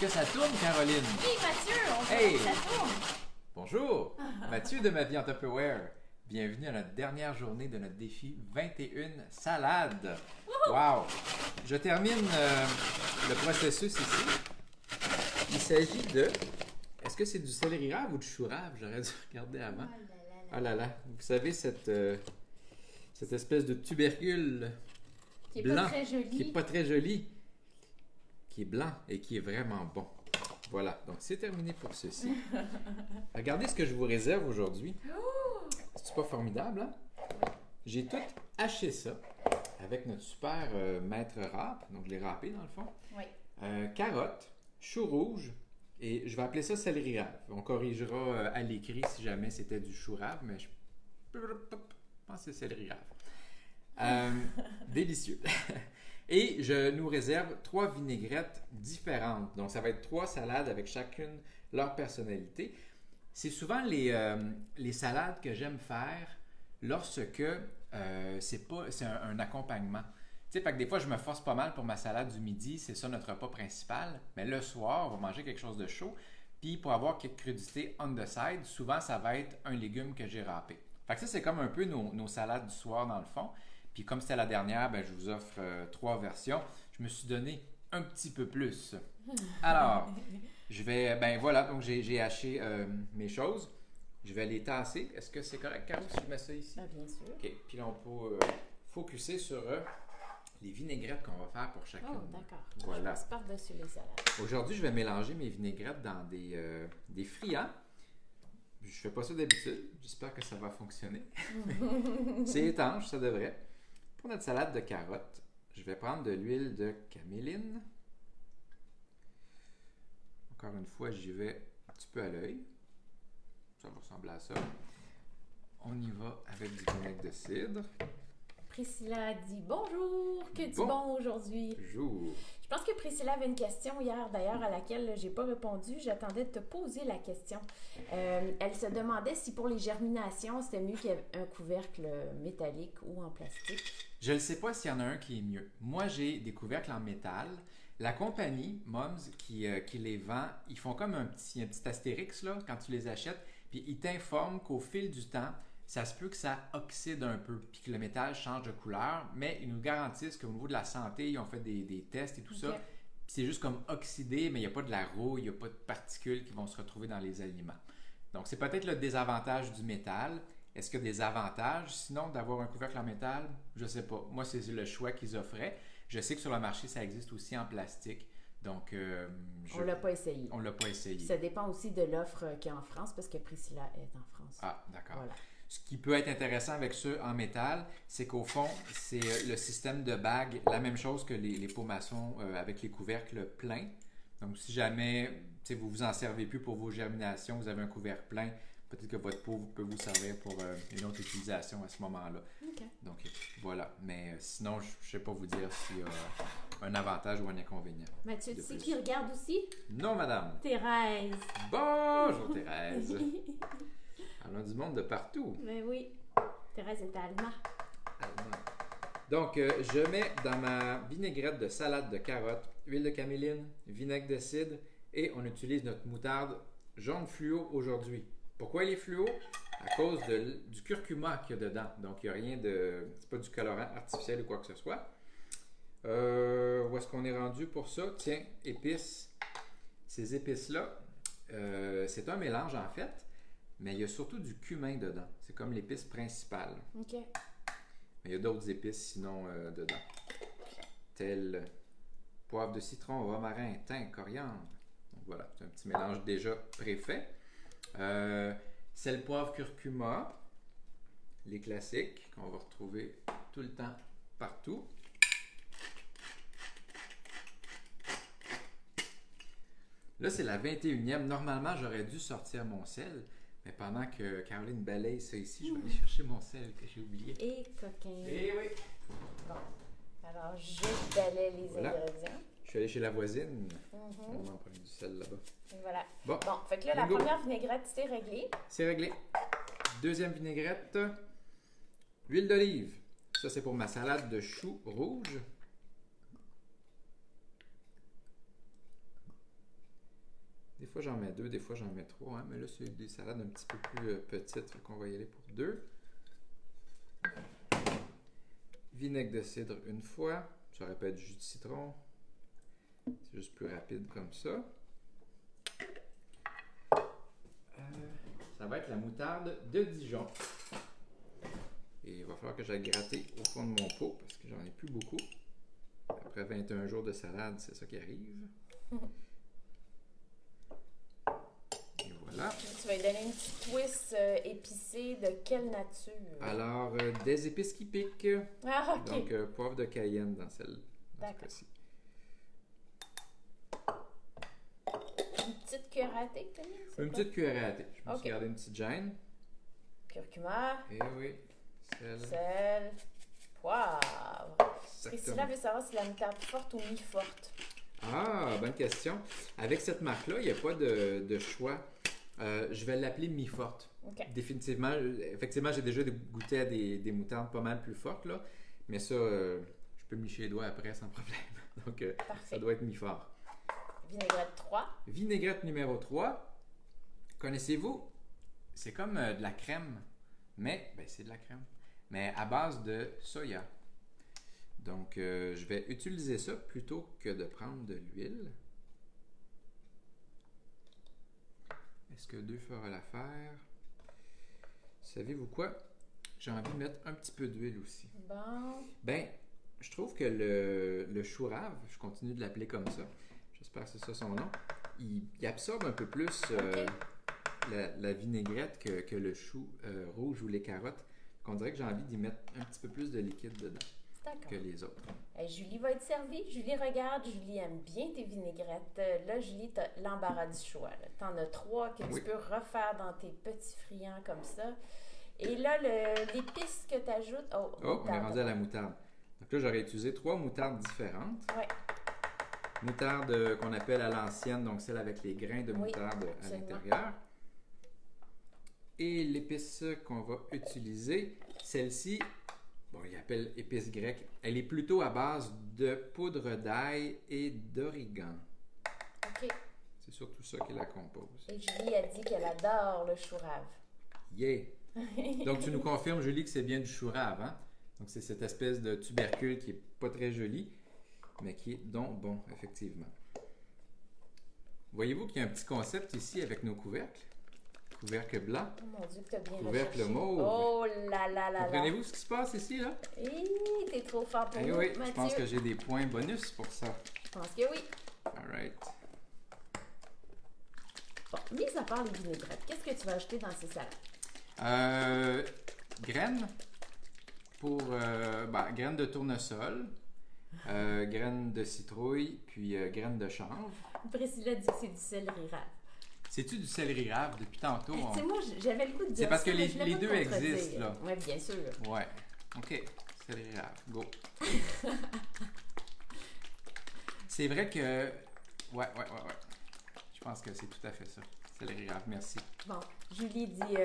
que ça tourne, Caroline? Oui, Mathieu, on dirait Hey! que ça tourne. Bonjour! Mathieu de Ma vie en Tupperware. Bienvenue à notre dernière journée de notre défi 21 salades. Wow! Je termine le processus ici. Il s'agit de... Est-ce que c'est du céleri rave ou du chou rave? J'aurais dû regarder avant. Ah là là! Vous savez, cette espèce de tubercule Qui est blanc, pas très joli. qui est pas très joli, qui est blanc et qui est vraiment bon. Voilà, donc c'est terminé pour ceci. Regardez ce que je vous réserve aujourd'hui. C'est pas formidable, hein? J'ai tout haché ça avec notre super maître râpe. Donc je l'ai râpé dans le fond. Oui. Carottes, chou rouge et je vais appeler ça céleri rave. On corrigera à l'écrit si jamais c'était du chou rave, mais je pense que c'est céleri rave. Délicieux. Et je nous réserve 3 vinaigrettes différentes. Donc, ça va être 3 salades avec chacune leur personnalité. C'est souvent les salades que j'aime faire lorsque c'est un accompagnement. Tu sais, fait que des fois, je me force pas mal pour ma salade du midi. C'est ça notre repas principal. Mais le soir, on va manger quelque chose de chaud. Puis, pour avoir quelques crudités on the side, souvent, ça va être un légume que j'ai râpé. Fait que ça, c'est comme un peu nos salades du soir, dans le fond. Puis comme c'était la dernière, ben, je vous offre 3 versions. Je me suis donné un petit peu plus. Alors, je vais... Ben voilà, donc j'ai haché mes choses. Je vais les tasser. Est-ce que c'est correct, Caro, si je mets ça ici? Ah, bien sûr. OK. Puis là, on peut focusser sur les vinaigrettes qu'on va faire pour chacune. Oh, d'accord. Voilà. Je passe par-dessus les salades. Aujourd'hui, je vais mélanger mes vinaigrettes dans des friands. Je fais pas ça d'habitude. J'espère que ça va fonctionner. C'est étanche, ça devrait. Pour notre salade de carottes, je vais prendre de l'huile de caméline. Encore une fois, j'y vais un petit peu à l'œil. Ça va ressembler à ça. On y va avec du vinaigre de cidre. Priscilla dit bonjour, que dis bon aujourd'hui? Bonjour. Je pense que Priscilla avait une question hier, d'ailleurs, à laquelle j'ai pas répondu. J'attendais de te poser la question. Elle se demandait si pour les germinations, c'était mieux qu'il y ait un couvercle métallique ou en plastique. Je ne sais pas s'il y en a un qui est mieux. Moi, j'ai des couvercles en métal. La compagnie, Mums, qui les vend, ils font comme un petit astérix là, quand tu les achètes, puis ils t'informent qu'au fil du temps, ça se peut que ça oxyde un peu, puis que le métal change de couleur, mais ils nous garantissent qu'au niveau de la santé, ils ont fait des tests et tout ça, puis c'est juste comme oxydé, mais il n'y a pas de la rouille, il n'y a pas de particules qui vont se retrouver dans les aliments. Donc, c'est peut-être le désavantage du métal. Est-ce qu'il y a des avantages, sinon, d'avoir un couvercle en métal? Je ne sais pas. Moi, c'est le choix qu'ils offraient. Je sais que sur le marché, ça existe aussi en plastique. Donc, on ne l'a pas essayé. On ne l'a pas essayé. Ça dépend aussi de l'offre qu'il y a en France, parce que Priscilla est en France. Ah, d'accord. Voilà. Ce qui peut être intéressant avec ceux en métal, c'est qu'au fond, c'est le système de bague, la même chose que les pots maçons avec les couvercles pleins. Donc, si jamais vous vous en servez plus pour vos germinations, vous avez un couvercle plein, peut-être que votre pot peut vous servir pour une autre utilisation à ce moment-là. Okay. Donc, voilà. Mais sinon, je ne sais pas vous dire s'il y a un avantage ou un inconvénient. Mathieu, tu sais qui regarde aussi? Non, madame. Thérèse. Bonjour, Thérèse. On a du monde de partout. Ben oui. Thérèse est allemande. Donc, je mets dans ma vinaigrette de salade de carottes, huile de caméline, vinaigre de cidre et on utilise notre moutarde jaune fluo aujourd'hui. Pourquoi elle est fluo? À cause du curcuma qu'il y a dedans. Donc, il n'y a rien de... C'est pas du colorant artificiel ou quoi que ce soit. Où est-ce qu'on est rendu pour ça? Tiens, épices. Ces épices-là, c'est un mélange en fait. Mais il y a surtout du cumin dedans. C'est comme l'épice principale. OK. Mais il y a d'autres épices sinon dedans. Telles poivre de citron, romarin, thym, coriandre. Donc voilà, c'est un petit mélange déjà préfait. Sel, poivre, curcuma. Les classiques qu'on va retrouver tout le temps partout. Là, c'est la 21e. Normalement, j'aurais dû sortir mon sel. Mais pendant que Caroline balaye ça ici, je vais aller chercher mon sel que j'ai oublié. Et coquin. Eh oui! Bon. Alors, je balaye les ingrédients. Je suis allé chez la voisine. On en prend du sel là-bas. Et voilà. Bon, Fait que là, la première vinaigrette, c'est réglé. C'est réglé. Deuxième vinaigrette, huile d'olive. Ça, c'est pour ma salade de choux rouge. fois, j'en mets 2, des fois, j'en mets 3. Hein, mais là, c'est des salades un petit peu plus petites. Fait qu'on va y aller pour 2. Vinaigre de cidre une fois. Ça aurait pu être du jus de citron. C'est juste plus rapide comme ça. Ça va être la moutarde de Dijon. Et il va falloir que j'aille gratter au fond de mon pot parce que j'en ai plus beaucoup. Après 21 jours de salade, c'est ça qui arrive. Et voilà. Tu vas lui donner une petite twist épicée de quelle nature? Alors, des épices qui piquent. Ah, ok. Donc, poivre de Cayenne dans ce cas-ci. Une petite cuillère à thé, tu Une petite cuillère à thé. Je me suis gardé une petite gêne. Curcuma. Eh oui. Sel. Poivre. Priscilla veut savoir si la moutarde forte ou mi-forte. Ah, bonne question. Avec cette marque-là, il n'y a pas de choix. Je vais l'appeler mi-forte. Okay. Définitivement. Effectivement, j'ai déjà goûté à des moutardes pas mal plus fortes, là. Mais ça, je peux me licher les doigts après sans problème. Donc, ça doit être mi-fort. Vinaigrette 3. Vinaigrette numéro 3. Connaissez-vous? C'est comme de la crème. Mais, c'est de la crème. Mais à base de soya. Donc, je vais utiliser ça plutôt que de prendre de l'huile. Est-ce que 2 fera l'affaire? Savez-vous quoi? J'ai envie de mettre un petit peu d'huile aussi. Bon. Je trouve que le chou rave, je continue de l'appeler comme ça, j'espère que c'est ça son nom, il absorbe un peu plus la vinaigrette que le chou rouge ou les carottes. On dirait que j'ai envie d'y mettre un petit peu plus de liquide dedans que les autres. Julie va être servie. Julie regarde. Julie aime bien tes vinaigrettes. Là, Julie, tu as l'embarras du choix. Tu en as 3 que tu peux refaire dans tes petits friands comme ça. Et là, l'épice que tu ajoutes... Oh, on est rendu à la moutarde. Donc là, j'aurais utilisé 3 moutardes différentes. Oui. Moutarde qu'on appelle à l'ancienne, donc celle avec les grains de moutarde à l'intérieur. Et l'épice qu'on va utiliser, celle-ci, il appelle épice grecque. Elle est plutôt à base de poudre d'ail et d'origan. OK. C'est surtout ça qui la compose. Et Julie a dit qu'elle adore le chou rave. Yeah! Donc, tu nous confirmes, Julie, que c'est bien du chou rave, hein? Donc, c'est cette espèce de tubercule qui est pas très joli, mais qui est donc bon, effectivement. Voyez-vous qu'il y a un petit concept ici avec nos couvercles? Couvercle blanc. Oh mon Dieu, que t'as bien couvercle recherché. mauve. Oh là là là. Comprenez-vous ce qui se passe ici, là? T'es trop fort pour nous, oui, Mathieu. je pense que j'ai des points bonus pour ça. Je pense que oui. All right. Bon, mis à part les vinaigrettes, qu'est-ce que tu vas ajouter dans ces salades? Graines graines de tournesol, graines de citrouille, puis graines de chanvre. Priscilla dit que c'est du céleri rave. C'est-tu du céleri rave depuis tantôt? Tu sais, moi, j'avais le goût de dire c'est parce ça, que les deux existent, là. Oui, bien sûr. Ouais. OK. Céleri rave. Go. C'est vrai que... Ouais. Je pense que c'est tout à fait ça. Céleri rave, merci. Bon, Julie dit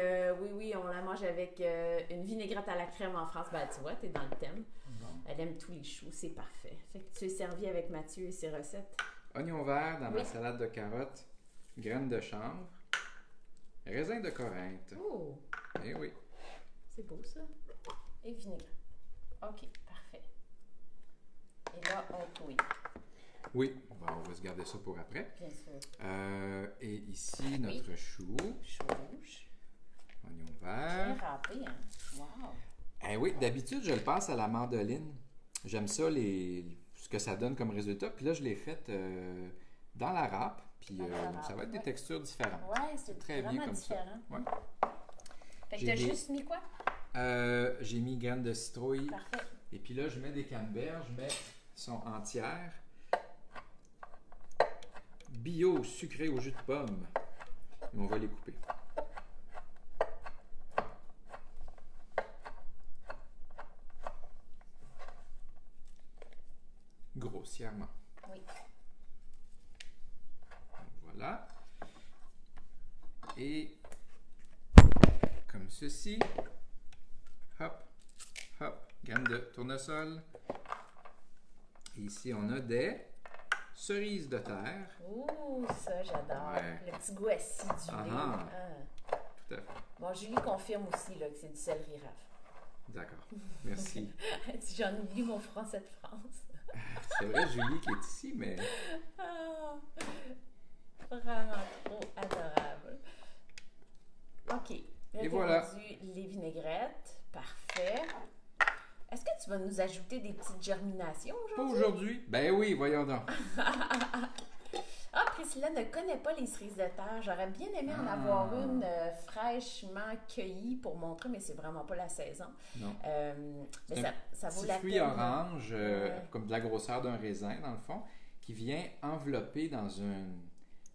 oui, on la mange avec une vinaigrette à la crème en France. Ben, tu vois, t'es dans le thème. Bon. Elle aime tous les choux, c'est parfait. Fait que tu es servi avec Mathieu et ses recettes. Oignon vert dans ma salade de carottes. Graines de chanvre, raisin de Corinthe. Oh! Eh oui. C'est beau, ça. Et vinaigrette. OK, parfait. Et là, on touille. Oui, on va se garder ça pour après. Bien sûr. Et ici, notre chou. Chou rouge. Oignon vert. Bien râpé, hein? Wow! Eh oui, d'habitude, je le passe à la mandoline. J'aime ça, ce que ça donne comme résultat. Puis là, je l'ai fait dans la râpe. Puis ça va être des textures différentes. Ouais, c'est très bien comme différent. Ça. Ouais. Fait que t'as juste mis quoi? J'ai mis graines de citrouille. Parfait. Et puis là, je mets des canneberges, mais sont entières. Bio, sucré au jus de pomme. Et on va les couper. Grossièrement. Oui. Voilà. Et comme ceci. Hop, hop. Graines de tournesol. Et ici, on a des cerise de terre. Ouh, ça, j'adore. Ouais. Le petit goût acidulé. Ah. Ah. Tout à fait. Bon, Julie confirme aussi là, que c'est du céleri rave. D'accord. Merci. J'en oublie mon français de France. C'est vrai, Julie qui est ici, mais Ah, vraiment trop adorable. OK. Là, Et t'as voilà. rendu les vinaigrettes. Parfait. Est-ce que tu vas nous ajouter des petites germinations pas aujourd'hui? aujourd'hui. Ben oui, voyons donc. Ah, Priscilla ne connaît pas les cerises de terre. J'aurais bien aimé en Ah. avoir une fraîchement cueillie pour montrer, mais c'est vraiment pas la saison. Non. Mais C'est ça vaut Petit la fruit peine. orange, Ouais. comme de la grosseur d'un raisin, dans le fond, qui vient envelopper dans un...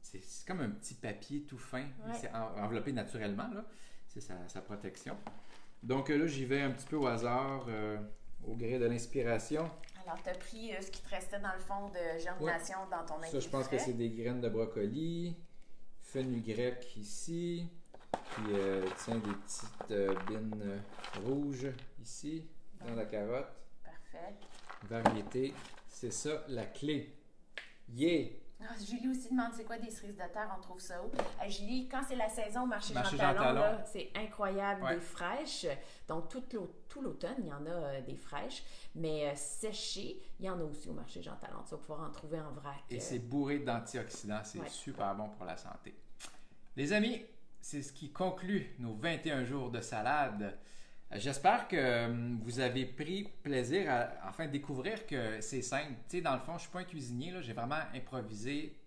C'est comme un petit papier tout fin. Ouais. C'est enveloppé naturellement, là. C'est sa protection. Donc là, j'y vais un petit peu au hasard, au gré de l'inspiration. Alors, tu as pris ce qui te restait dans le fond de germination dans ton Ça, je pense que c'est des graines de brocoli, fenugrec ici, puis tiens, des petites bines rouges ici, dans la carotte. Parfait. Variété, c'est ça la clé. Yeah! Ah, Julie aussi demande c'est quoi des cerises de terre, on trouve ça où? Julie, quand c'est la saison au marché Marché Jean Talon, Jean Talon. là, c'est incroyable, Ouais. des fraîches. Donc, tout l'automne, il y en a des fraîches. Mais séchées, il y en a aussi au marché Jean Talon. Tu vas pouvoir en trouver en vrac. Et c'est bourré d'antioxydants, c'est Ouais. super bon pour la santé. Les amis, c'est ce qui conclut nos 21 jours de salade. J'espère que vous avez pris plaisir à enfin découvrir que c'est simple. Tu sais, dans le fond, je ne suis pas un cuisinier, là, j'ai vraiment improvisé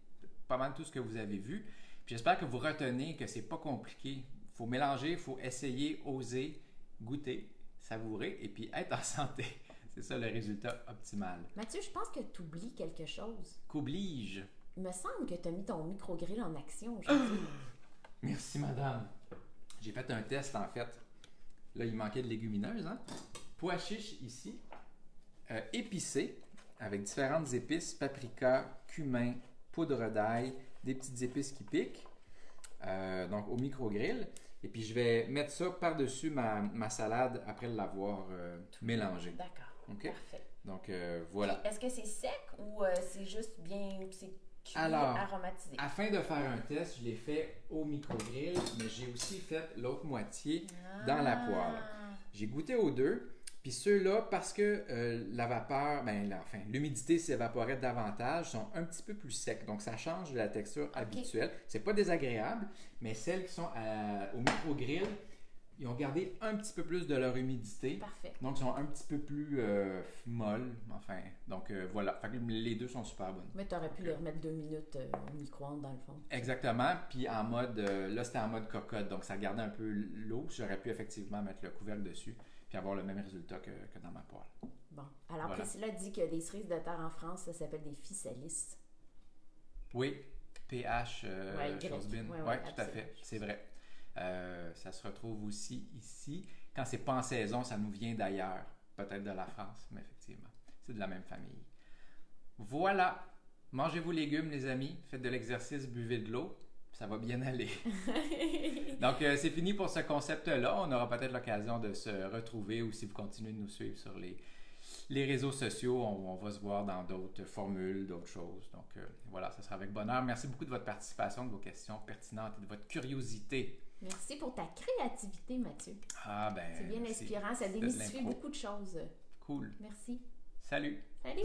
pas mal tout ce que vous avez vu. Puis j'espère que vous retenez que c'est pas compliqué. Il faut mélanger, il faut essayer, oser, goûter, savourer et puis être en santé. C'est ça le résultat optimal. Mathieu, je pense que tu oublies quelque chose. Qu'oblige? Il me semble que tu as mis ton micro-grill en action aujourd'hui. Merci, madame. J'ai fait un test, en fait. Là, il manquait de légumineuses. Hein? Pois chiches ici, épicés, avec différentes épices, paprika, cumin, poudre d'ail, des petites épices qui piquent. Donc, au micro-grill. Et puis, je vais mettre ça par-dessus ma salade après l'avoir mélangée. D'accord. OK? Parfait. Donc, voilà. Est-ce que c'est sec ou c'est juste bien c'est cuit, Alors, aromatisé? Afin de faire un test, je l'ai fait au micro-grill, mais j'ai aussi fait l'autre moitié dans la poêle. J'ai goûté aux deux, puis ceux-là, parce que la vapeur, l'humidité s'évaporait davantage, sont un petit peu plus secs. Donc, ça change de la texture habituelle. C'est pas désagréable, mais celles qui sont au micro-grill, ils ont gardé un petit peu plus de leur humidité. Parfait. Donc, sont un petit peu plus molles. Enfin, donc voilà. Fait que les deux sont super bonnes. Mais tu aurais pu les remettre 2 minutes au micro-ondes dans le fond. Exactement. Puis en mode, là c'était en mode cocotte, donc ça gardait un peu l'eau. J'aurais pu effectivement mettre le couvercle dessus, puis avoir le même résultat que dans ma poêle. Bon. Alors, Voilà. Priscilla dit que des cerises de terre en France, ça s'appelle des physalis. Oui, PH Ouais, Chosbin. ouais, Oui, tout à absolument. fait. C'est vrai. Ça se retrouve aussi ici. Quand c'est pas en saison, ça nous vient d'ailleurs, peut-être de la France, mais effectivement, c'est de la même famille. Voilà. Mangez vos légumes, les amis. Faites de l'exercice, buvez de l'eau. Ça va bien aller. Donc, c'est fini pour ce concept-là. On aura peut-être l'occasion de se retrouver ou si vous continuez de nous suivre sur les réseaux sociaux, on va se voir dans d'autres formules, d'autres choses. Donc, voilà, ça sera avec bonheur. Merci beaucoup de votre participation, de vos questions pertinentes et de votre curiosité. Merci pour ta créativité, Mathieu. Ah, ben. C'est bien merci. inspirant. Ça C'était de démystifie l'impro. beaucoup de choses. Cool. Merci. Salut. Salut!